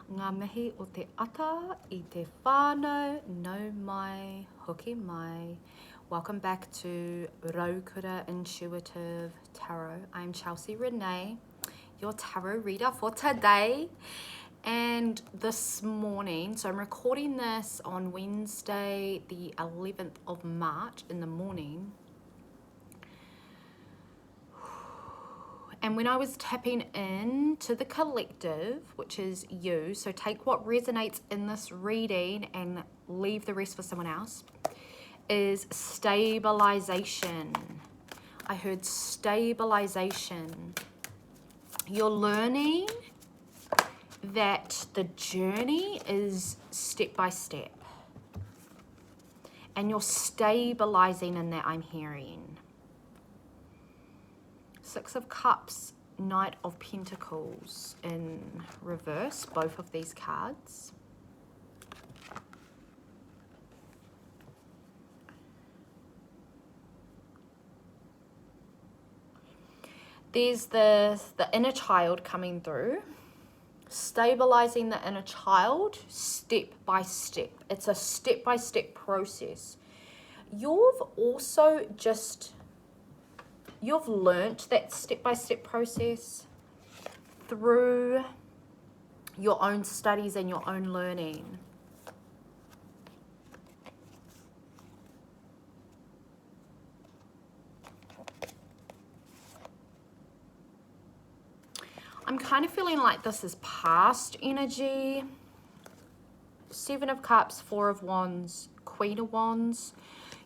Ngā mihi o te ata I te whānau nau mai, hoki mai. Welcome back to Raukura Intuitive Tarot. I'm Chelsea Renee, your tarot reader for today. And this morning, so I'm recording this on Wednesday, the 11th of March in the morning. And when I was tapping in to the collective, which is you, so take what resonates in this reading and leave the rest for someone else, is stabilization. I heard stabilization. You're learning that the journey is step by step. And you're stabilizing in that, I'm hearing. Six of Cups, Knight of Pentacles in reverse, both of these cards. There's the inner child coming through, stabilizing the inner child step by step. It's a step-by-step process. You've also you've learnt that step-by-step process through your own studies and your own learning. I'm kind of feeling like this is past energy. Seven of Cups, Four of Wands, Queen of Wands.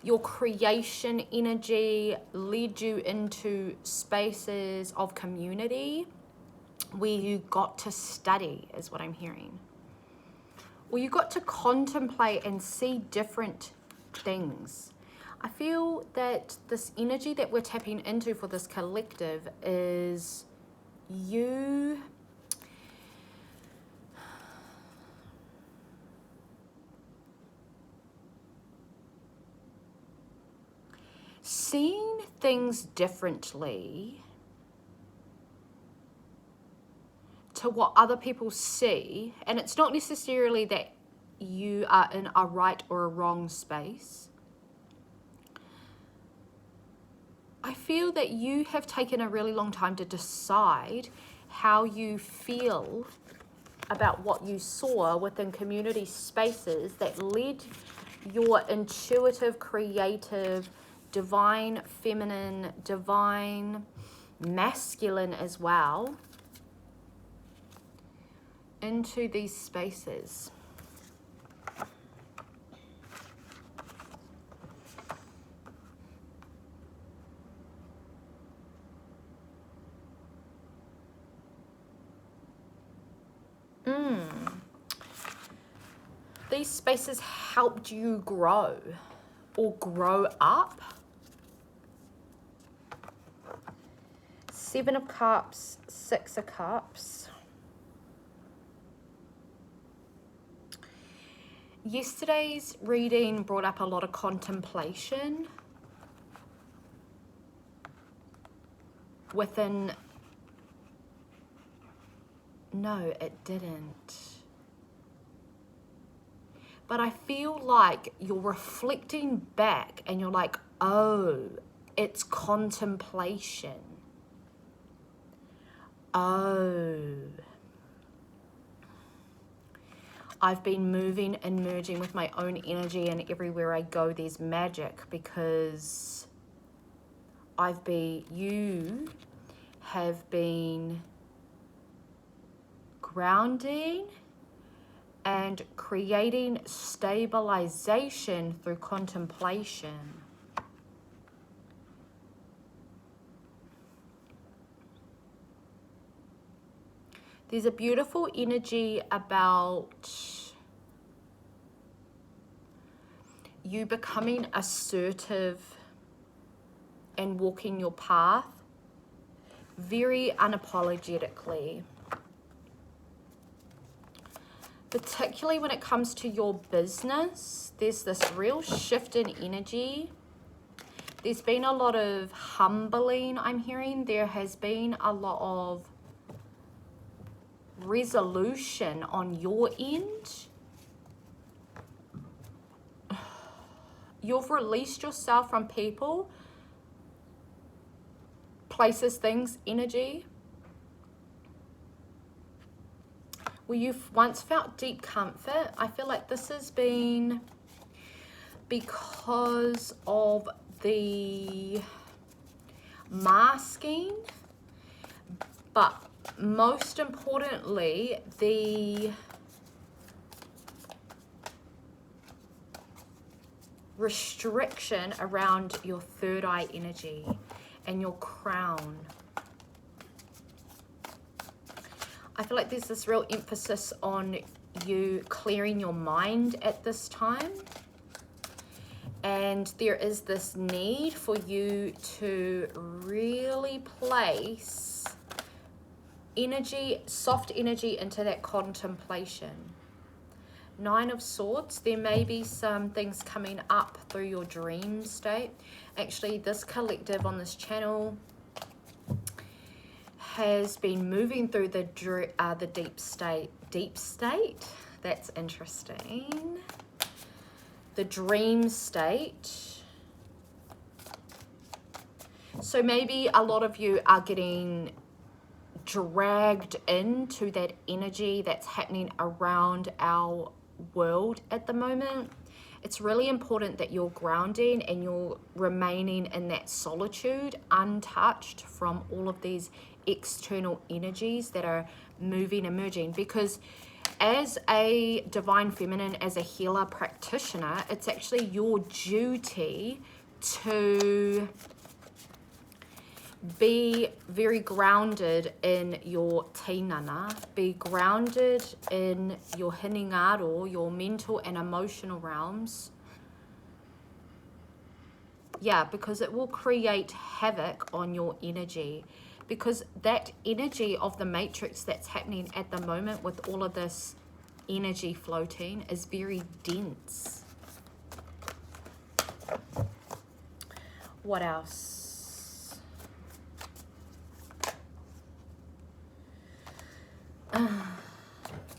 Your creation energy led you into spaces of community where you got to study, is what I'm hearing. Or you got to contemplate and see different things. I feel that this energy that we're tapping into for this collective is you seeing things differently to what other people see. And it's not necessarily that you are in a right or a wrong space. I feel that you have taken a really long time to decide how you feel about what you saw within community spaces that led your intuitive, creative, divine feminine, divine masculine as well into these spaces. These spaces helped you grow or grow up. Seven of Cups, Six of Cups. Yesterday's reading brought up a lot of contemplation within... No, it didn't. But I feel like you're reflecting back and you're like, oh, it's contemplation. Oh, I've been moving and merging with my own energy, and everywhere I go there's magic, because you have been grounding and creating stabilization through contemplation. There's a beautiful energy about you becoming assertive and walking your path very unapologetically. Particularly when it comes to your business, there's this real shift in energy. There's been a lot of humbling, I'm hearing. There has been a lot of resolution on your end. You've released yourself from people, places, things, energy, where you've once felt deep comfort. I feel like this has been because of the masking, but most importantly, the restriction around your third eye energy and your crown. I feel like there's this real emphasis on you clearing your mind at this time. And there is this need for you to really place energy, soft energy, into that contemplation. Nine of Swords, there may be some things coming up through your dream state. Actually, this collective on this channel has been moving through the deep state. Deep state? That's interesting. The dream state. So maybe a lot of you are getting dragged into that energy that's happening around our world at the moment. It's really important that you're grounding and you're remaining in that solitude, untouched from all of these external energies that are moving, emerging, because as a divine feminine, as a healer practitioner, it's actually your duty to be very grounded in your tinana, be grounded in your hinengaro, your mental and emotional realms. Yeah, because it will create havoc on your energy. Because that energy of the matrix that's happening at the moment with all of this energy floating is very dense. What else?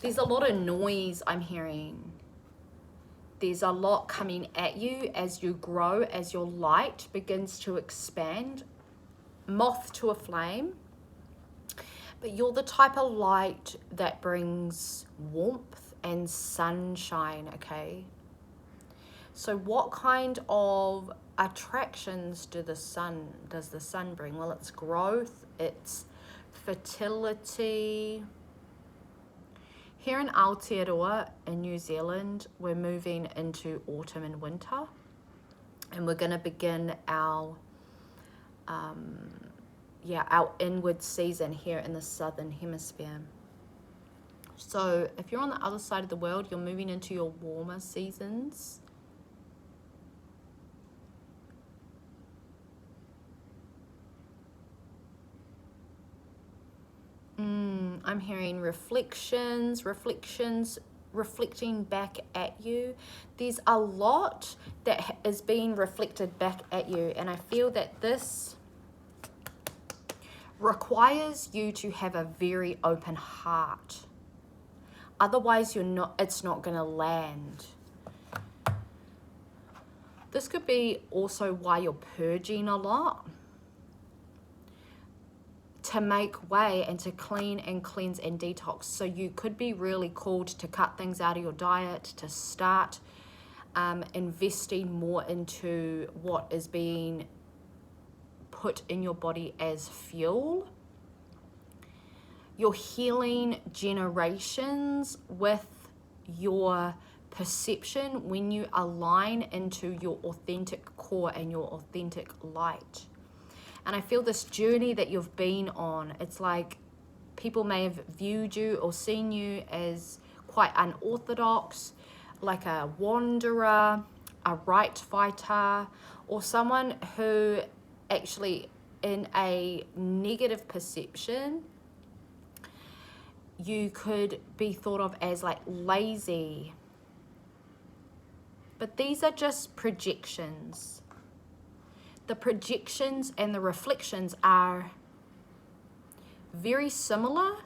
There's a lot of noise I'm hearing. There's a lot coming at you as you grow, as your light begins to expand. Moth to a flame. But you're the type of light that brings warmth and sunshine, okay? So what kind of attractions does the sun bring? Well, it's growth, it's fertility. Here in Aotearoa in New Zealand, we're moving into autumn and winter, and we're going to begin our inward season here in the southern hemisphere. So if you're on the other side of the world, you're moving into your warmer seasons. I'm hearing reflecting back at you. There's a lot that is being reflected back at you, and I feel that this requires you to have a very open heart. Otherwise, it's not going to land. This could be also why you're purging a lot, to make way and to clean and cleanse and detox. So you could be really called to cut things out of your diet, to start investing more into what is being put in your body as fuel. You're healing generations with your perception when you align into your authentic core and your authentic light. And I feel this journey that you've been on, it's like people may have viewed you or seen you as quite unorthodox, like a wanderer, a right fighter, or someone who actually, in a negative perception, you could be thought of as like lazy. But these are just projections. The projections and the reflections are very similar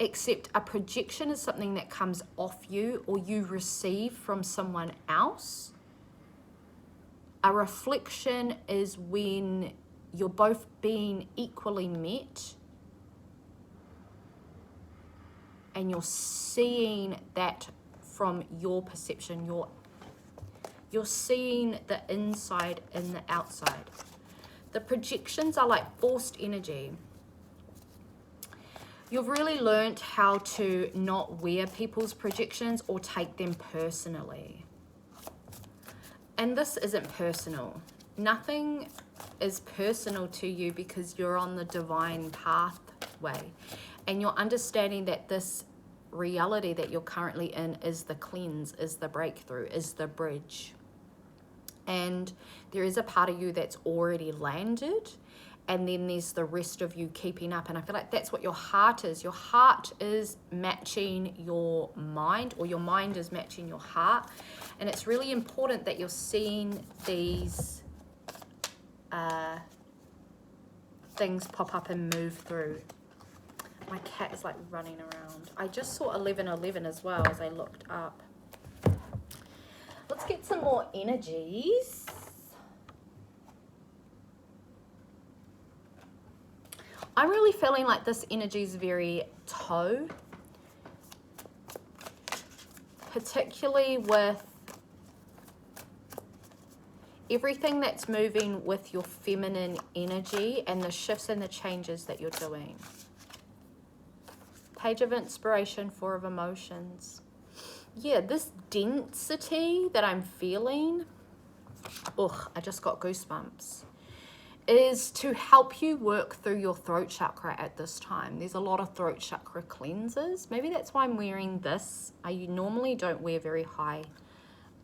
except a projection is something that comes off you or you receive from someone else. A reflection is when you're both being equally met and you're seeing that from your perception. You're seeing the inside and the outside. The projections are like forced energy. You've really learned how to not wear people's projections or take them personally. And this isn't personal. Nothing is personal to you because you're on the divine pathway. And you're understanding that this reality that you're currently in is the cleanse, is the breakthrough, is the bridge. And there is a part of you that's already landed, and then there's the rest of you keeping up. And I feel like that's what your heart is. Your heart is matching your mind, or your mind is matching your heart. And it's really important that you're seeing these things pop up and move through. My cat is like running around. I just saw 1111 as well as I looked up. Let's get some more energies. I'm really feeling like this energy is very toe, particularly with everything that's moving with your feminine energy and the shifts and the changes that you're doing. Page of Inspiration, Four of Emotions. Yeah, this density that I'm feeling, I just got goosebumps, is to help you work through your throat chakra at this time. There's a lot of throat chakra cleansers. Maybe that's why I'm wearing this. I normally don't wear very high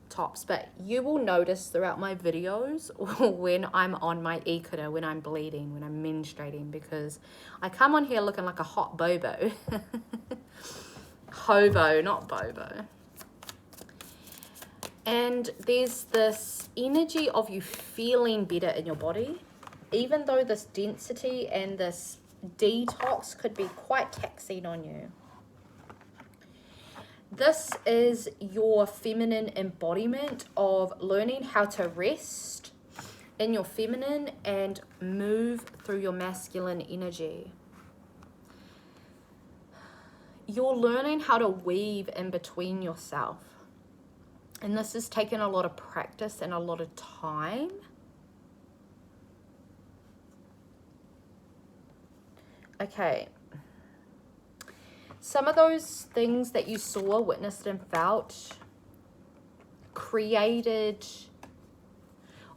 tops, but you will notice throughout my videos when I'm on my ikura, when I'm bleeding, when I'm menstruating, because I come on here looking like a hot bobo. Hobo, not bobo. And there's this energy of you feeling better in your body, even though this density and this detox could be quite taxing on you. This is your feminine embodiment of learning how to rest in your feminine and move through your masculine energy. You're learning how to weave in between yourself. And this has taken a lot of practice and a lot of time. Okay. Some of those things that you saw, witnessed, and felt created,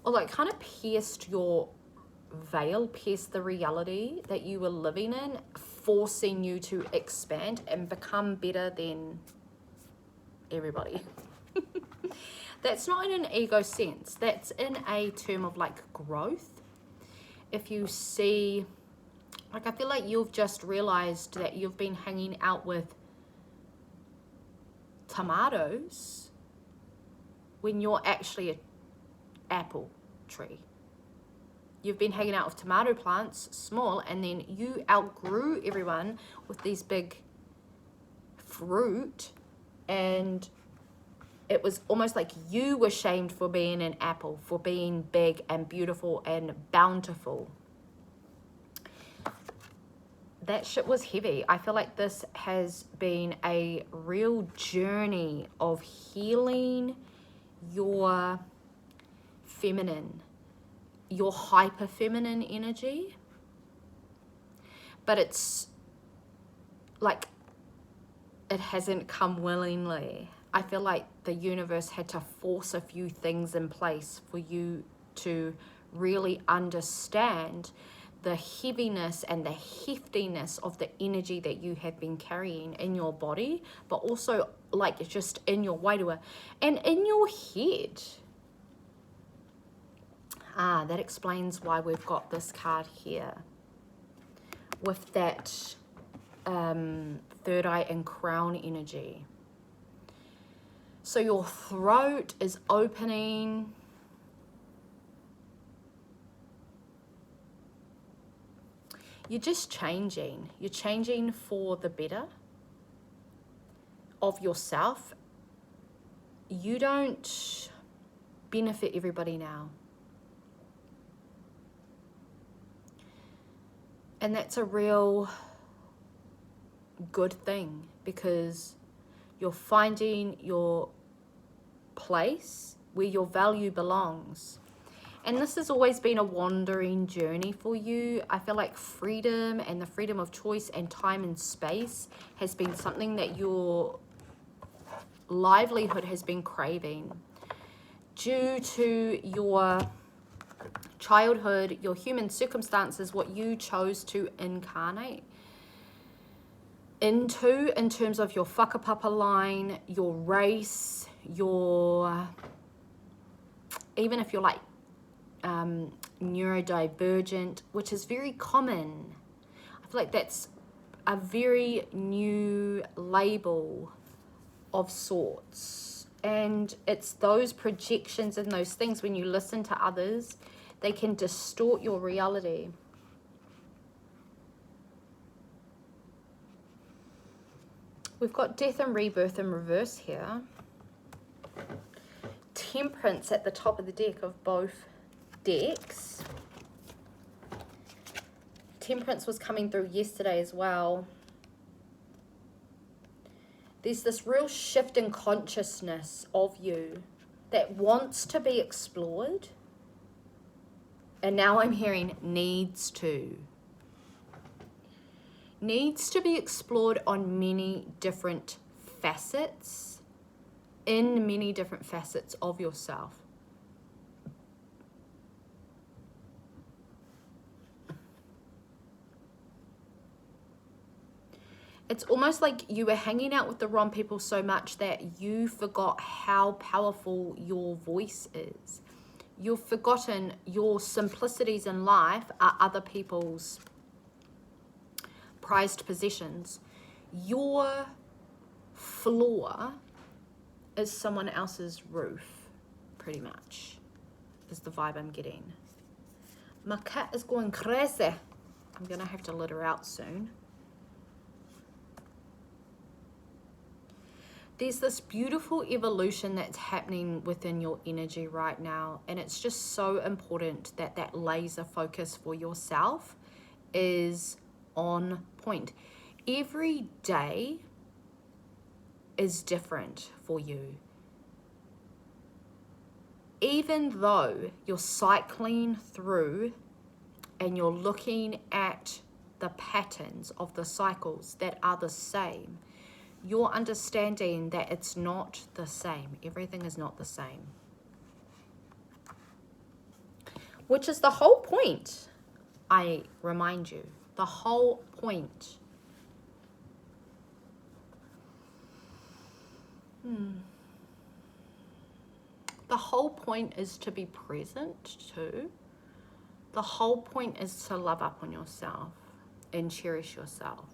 or like kind of pierced your veil, pierced the reality that you were living in, forcing you to expand and become better than everybody. That's not in an ego sense. That's in a term of like growth. If you see, like, I feel like you've just realized that you've been hanging out with tomatoes when you're actually an apple tree. You've been hanging out with tomato plants, small, and then you outgrew everyone with these big fruit, and it was almost like you were shamed for being an apple, for being big and beautiful and bountiful. That shit was heavy. I feel like this has been a real journey of healing your feminine, your hyper feminine energy. But it's like it hasn't come willingly. I feel like the universe had to force a few things in place for you to really understand the heaviness and the heftiness of the energy that you have been carrying in your body, but also like just in your wairua and in your head. That explains why we've got this card here with that third eye and crown energy. So your throat is opening. You're just changing. You're changing for the better. of yourself, you don't benefit everybody now. And that's a real good thing, because you're finding your place where your value belongs. And this has always been a wandering journey for you. I feel like freedom and the freedom of choice and time and space has been something that your livelihood has been craving due to your childhood, your human circumstances, what you chose to incarnate into in terms of your whakapapa line, your race, your, even if you're like neurodivergent, which is very common. I feel like that's a very new label of sorts, and it's those projections and those things, when you listen to others, they can distort your reality. We've got death and rebirth in reverse here. Temperance at the top of the deck of both decks. Temperance was coming through yesterday as well. There's this real shift in consciousness of you that wants to be explored. And now I'm hearing needs to. Needs to be explored on many different facets, in many different facets of yourself. It's almost like you were hanging out with the wrong people so much that you forgot how powerful your voice is. You've forgotten your simplicities in life are other people's prized possessions. Your floor is someone else's roof, pretty much, is the vibe I'm getting. My cat is going crazy. I'm gonna have to let her out soon. There's this beautiful evolution that's happening within your energy right now, and it's just so important that that laser focus for yourself is on point. Every day is different for you. Even though you're cycling through and you're looking at the patterns of the cycles that are the same, you're understanding that it's not the same. Everything is not the same. Which is the whole point, I remind you. The whole point. The whole point is to be present too. The whole point is to love up on yourself and cherish yourself.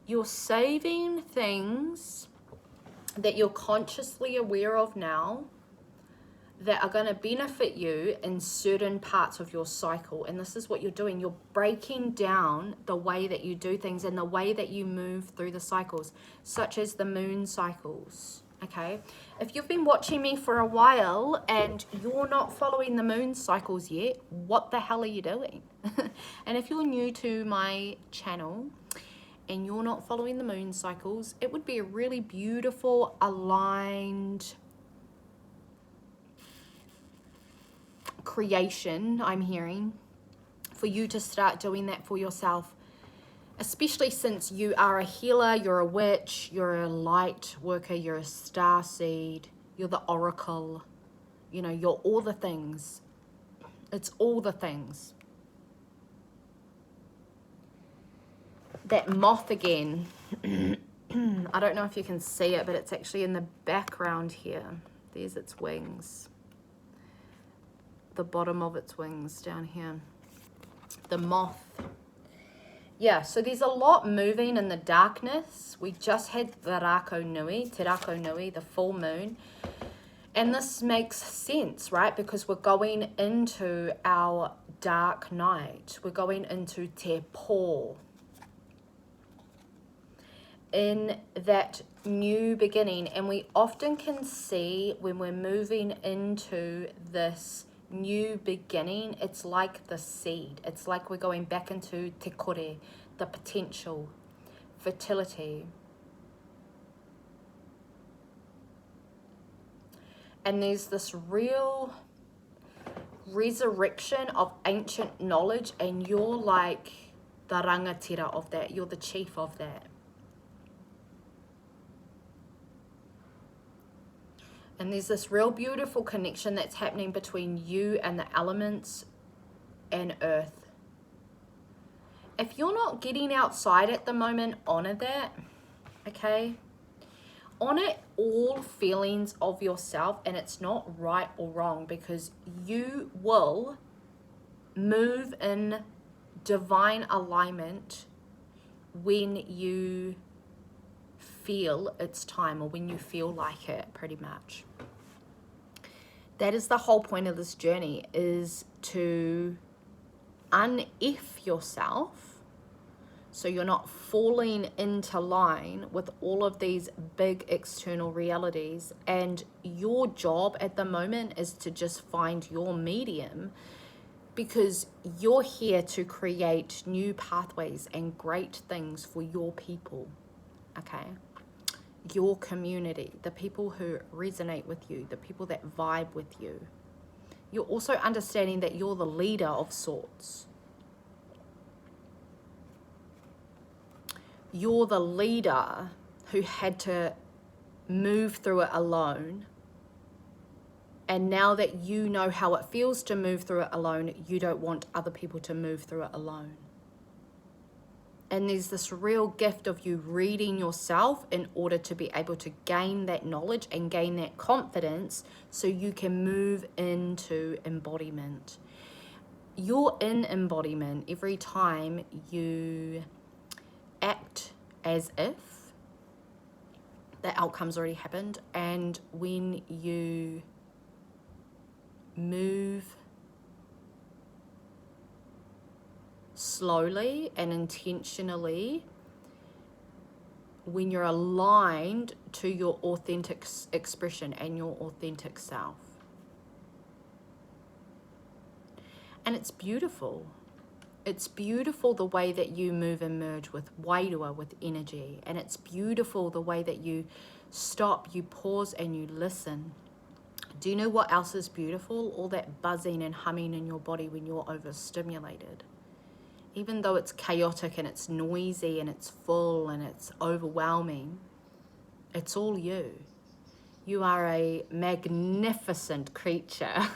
You're saving things that you're consciously aware of now that are going to benefit you in certain parts of your cycle. And this is what you're doing. You're breaking down the way that you do things and the way that you move through the cycles, such as the moon cycles. Okay, if you've been watching me for a while and you're not following the moon cycles yet, what the hell are you doing? And if you're new to my channel and you're not following the moon cycles, it would be a really beautiful, aligned creation, I'm hearing, for you to start doing that for yourself, especially since you are a healer, you're a witch, you're a light worker, you're a star seed, you're the oracle, you know, you're all the things. It's all the things. That moth again, I don't know if you can see it, but it's actually in the background here. There's its wings. The bottom of its wings down here. The moth. Yeah, so there's a lot moving in the darkness. We just had the Te Rako Nui, the full moon. And this makes sense, right? Because we're going into our dark night. We're going into te pō. In that new beginning. And we often can see when we're moving into this new beginning, it's like the seed. It's like we're going back into te kore, the potential, fertility. And there's this real resurrection of ancient knowledge, and you're like the rangatira of that. You're the chief of that. And there's this real beautiful connection that's happening between you and the elements and earth. If you're not getting outside at the moment, honor that, okay? Honor all feelings of yourself, and it's not right or wrong, because you will move in divine alignment when you feel it's time, or when you feel like it, pretty much. That is the whole point of this journey, is to un-if yourself so you're not falling into line with all of these big external realities. And your job at the moment is to just find your medium, because you're here to create new pathways and great things for your people, okay? Your community, the people who resonate with you, the people that vibe with you. You're also understanding that you're the leader of sorts. You're the leader who had to move through it alone. And now that you know how it feels to move through it alone, you don't want other people to move through it alone. And there's this real gift of you reading yourself in order to be able to gain that knowledge and gain that confidence so you can move into embodiment. You're in embodiment every time you act as if the outcome's already happened, and when you move slowly and intentionally, when you're aligned to your authentic expression and your authentic self. And it's beautiful. It's beautiful the way that you move and merge with wairua, with energy. And it's beautiful the way that you stop, you pause, and you listen. Do you know what else is beautiful? All that buzzing and humming in your body when you're overstimulated. Even though it's chaotic and it's noisy and it's full and it's overwhelming, it's all you. You are a magnificent creature.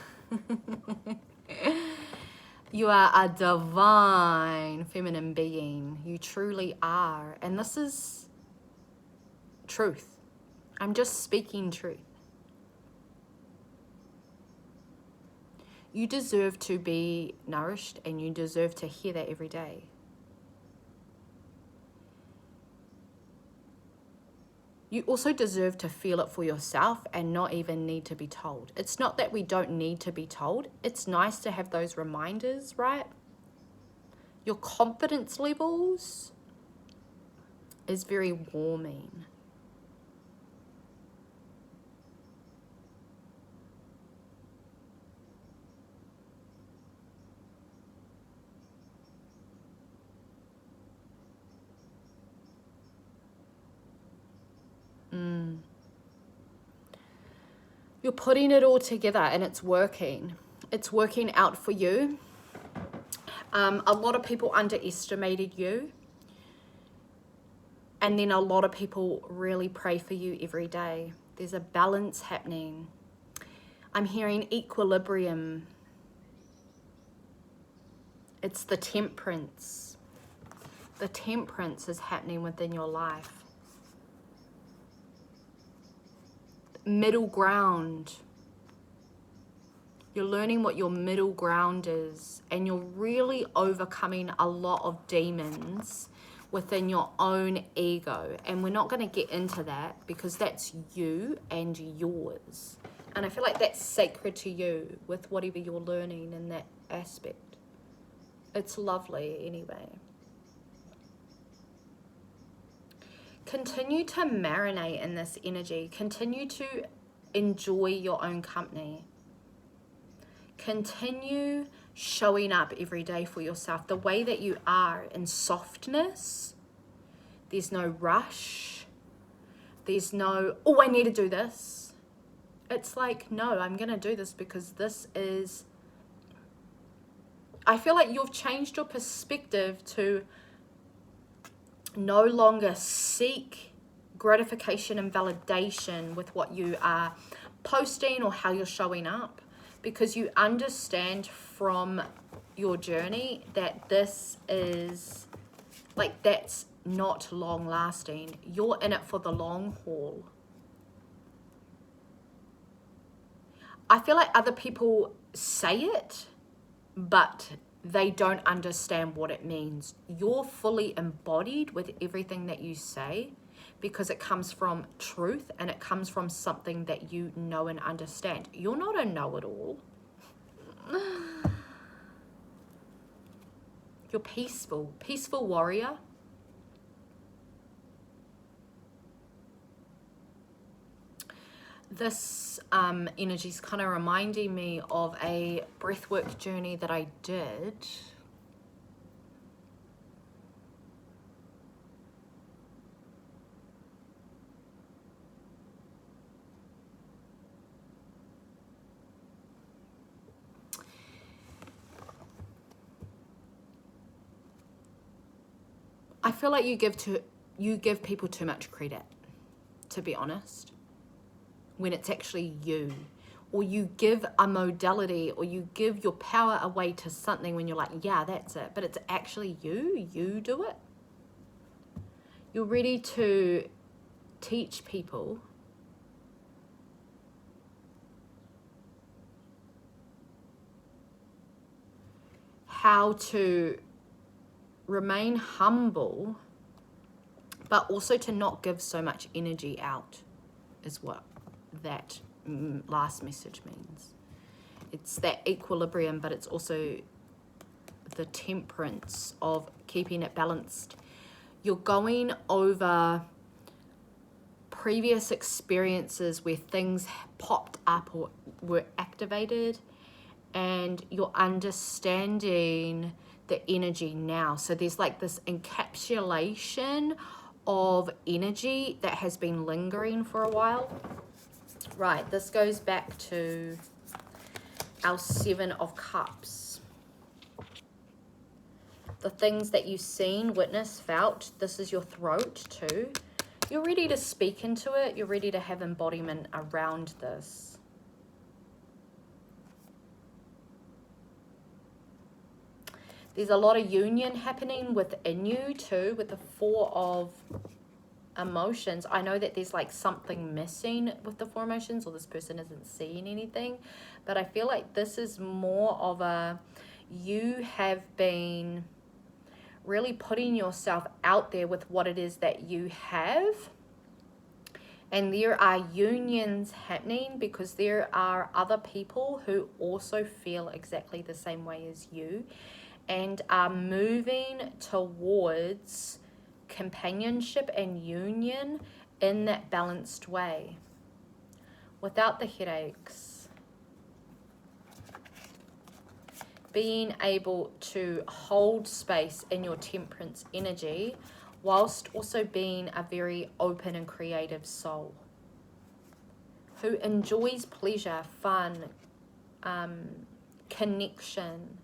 You are a divine feminine being. You truly are. And this is truth. I'm just speaking truth. You deserve to be nourished, and you deserve to hear that every day. You also deserve to feel it for yourself and not even need to be told. It's not that we don't need to be told. It's nice to have those reminders, right? Your confidence levels is very warming. You're putting it all together and it's working. It's working out for you. A lot of people underestimated you. And then a lot of people really pray for you every day. There's a balance happening. I'm hearing equilibrium. It's the temperance. The temperance is happening within your life. Middle ground. You're learning what your middle ground is, and you're really overcoming a lot of demons within your own ego. And we're not going to get into that because that's you and yours. And I feel like that's sacred to you with whatever you're learning in that aspect. It's lovely anyway. Continue to marinate in this energy. Continue to enjoy your own company. Continue showing up every day for yourself the way that you are, in softness. There's no rush. There's no, oh, I need to do this. It's like, no, I'm going to do this because this is, I feel like you've changed your perspective to no longer seek gratification and validation with what you are posting or how you're showing up, because you understand from your journey that this is like, that's not long lasting. You're in it for the long haul. I feel like other people say it, but they don't understand what it means. You're fully embodied with everything that you say because it comes from truth and it comes from something that you know and understand. You're not a know-it-all. You're peaceful, peaceful warrior. This energy is kind of reminding me of a breathwork journey that I did. I feel like you give people too much credit, to be honest, when it's actually you. Or you give a modality, or you give your power away to something when you're like, yeah, that's it. But it's actually you do it. You're ready to teach people how to remain humble, but also to not give so much energy out, is what that last message means. It's that equilibrium, but it's also the temperance of keeping it balanced. You're going over previous experiences where things popped up or were activated, and you're understanding the energy now. So there's like this encapsulation of energy that has been lingering for a while. Right, this goes back to our 7 of Cups. The things that you've seen, witnessed, felt, this is your throat too. You're ready to speak into it. You're ready to have embodiment around this. There's a lot of union happening within you too, with the 4 of emotions. I know that there's like something missing with the 4 emotions, or this person isn't seeing anything, but I feel like this is more of a, you have been really putting yourself out there with what it is that you have. And there are unions happening because there are other people who also feel exactly the same way as you, and are moving towards companionship and union in that balanced way, without the headaches. Being able to hold space in your temperance energy, whilst also being a very open and creative soul who enjoys pleasure, fun, connection,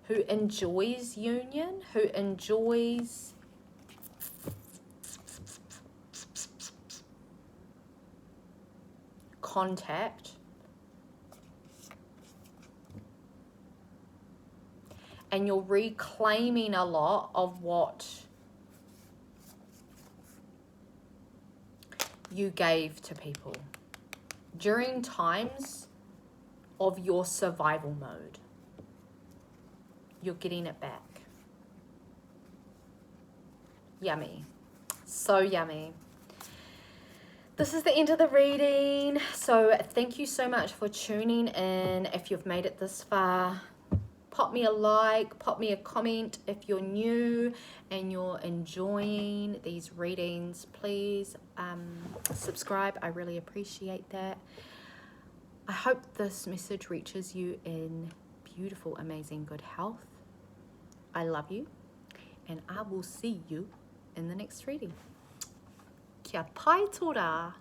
who enjoys union, who enjoys contact, and you're reclaiming a lot of what you gave to people during times of your survival mode. You're getting it back. Yummy. So yummy. This is the end of the reading. So thank you so much for tuning in. If you've made it this far, pop me a like, pop me a comment. If you're new and you're enjoying these readings, please subscribe. I really appreciate that. I hope this message reaches you in beautiful, amazing, good health. I love you, and I will see you in the next reading. Kia pai tō rā.